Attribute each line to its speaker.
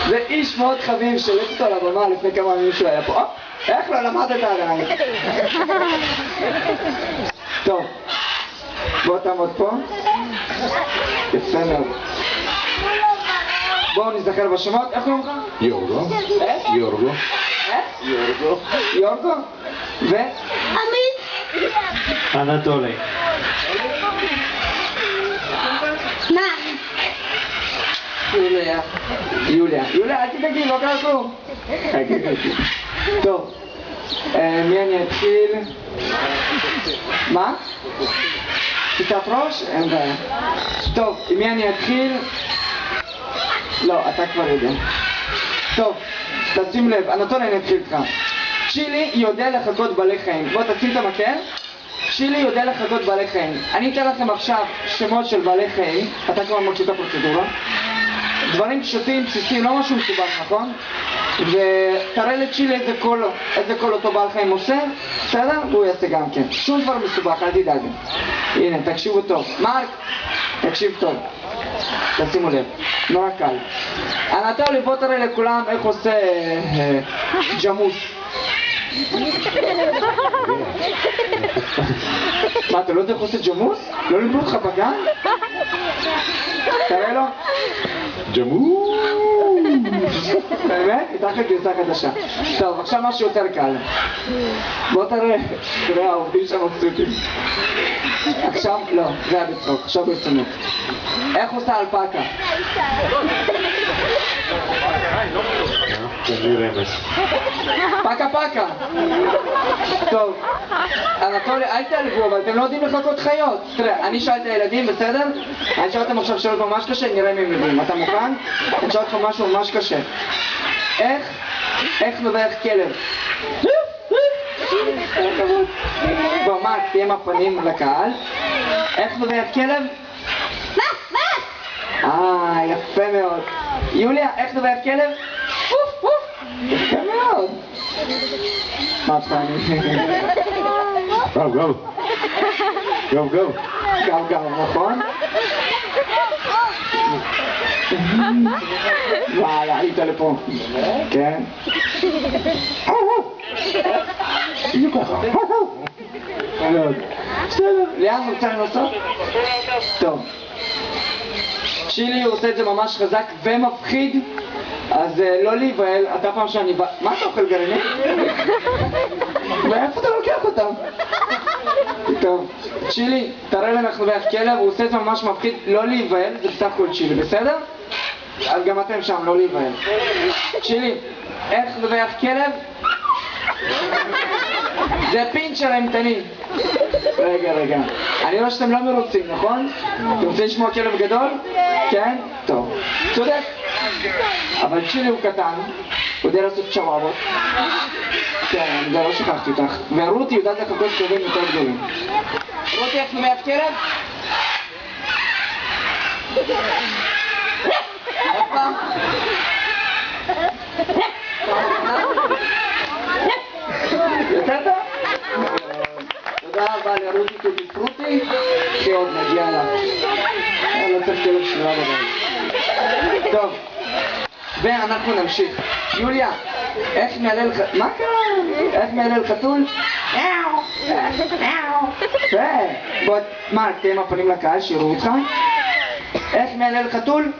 Speaker 1: זה איש מאוד חביב שלט אותו על הבמה לפני כמה ימים שהוא היה פה. איך לא למדת עדיין? טוב, בוא תעמוד פה. יפה מאוד. בואו נזכר בשמות. איך קוראים לך?
Speaker 2: יורגו.
Speaker 1: איך?
Speaker 2: יורגו.
Speaker 1: איך?
Speaker 2: יורגו.
Speaker 1: יורגו? ו?
Speaker 3: עמית.
Speaker 2: אנטולי.
Speaker 3: מה?
Speaker 1: יוליה. יוליה, אל תדאגי, לא קרה כלום. טוב, מי אני אתחיל? מה? כיתת ראש? אין בעיה. טוב, עם מי אני אתחיל? לא, אתה כבר יודע. טוב, תשים לב, אנטולי אני אתחיל איתך. צ'ילי יודע לחכות בעלי חיים. בוא תשים את המקל. צ'ילי יודע לחכות בעלי חיים. אני אתן לכם עכשיו שמות של בעלי חיים. אתה כבר מקשיב את הפרוצדורה. דברים פשוטים, בסיסיים, לא משהו מסובך, נכון? ותראה לצ'ילי איזה קול אותו בעל חיים עושה, בסדר? והוא יעשה גם כן. שום דבר מסובך, אל תדאג. הנה, תקשיבו טוב. מרק, תקשיב טוב. תשימו לב, נורא קל. אנטולי, בוא תראה לכולם איך עושה ג'מוס. מה, אתה לא יודע איך עושה ג'מוס? לא לימדו אותך בגן? תראה לו.
Speaker 2: ג'מוס.
Speaker 1: באמת? איתך את גרסה חדשה. טוב, עכשיו משהו יותר קל. בוא תראה, העובדים שם מבסוטים. עכשיו, לא, זה היה בצחוק, עכשיו ברצינות. איך עושה אלפקה? פקה פקה. טוב, אנטולי, אל תעלבו, אבל אתם לא יודעים לחכות חיות. תראה, אני שאל את הילדים, בסדר? אני שאל אותם עכשיו שאלות ממש קשה, נראה מי הם יודעים. אתה מוכן? אני שאל אותך משהו ממש קשה. איך נובח כלב? בוא, מה, תהיה עם הפנים לקהל. איך נובח כלב? יפה מאוד. יוליה, איך נובח כלב? יפה מאוד. מה פעמים? גב, נכון? וואלה, היית לפה. כן? בסדר, לאן רוצה לנסות? טוב. צ'ילי הוא עושה את זה ממש חזק ומפחיד, אז לא להיבהל. אתה פעם שאני בא... מה אתה אוכל גרעינים? מאיפה אתה לוקח אותם? טוב, צ'ילי, תראה לי אנחנו נובח כלב, הוא עושה את זה ממש מפחיד, לא להיבהל, זה בסך הכל צ'ילי, בסדר? אז גם אתם שם, לא להיבהל. צ'ילי, איך נובח כלב? זה פינצ'ר אימתני. רגע, אני רואה שאתם לא מרוצים, נכון? אתם רוצים לשמוע כלב גדול? כן? טוב, צודק. אבל צ'ילי הוא קטן, הוא יודע לעשות שוואבות. כן, זה לא שכחתי אותך. ורותי יודעת לחכות כלבים יותר גדולים. רותי, איך נובח כלב? עוד פעם? יותר טוב? תודה רבה לרותי טובי פרוטי, שעוד נגיע לה. לא צריך כלב שמירה בבית. טוב, ואנחנו נמשיך. יוליה, איך מהלל חתול? מה קרה? איך מהלל חתול? בוא, מה, תהיה עם הפנים לקהל, שיראו אותך? איך מהלל חתול?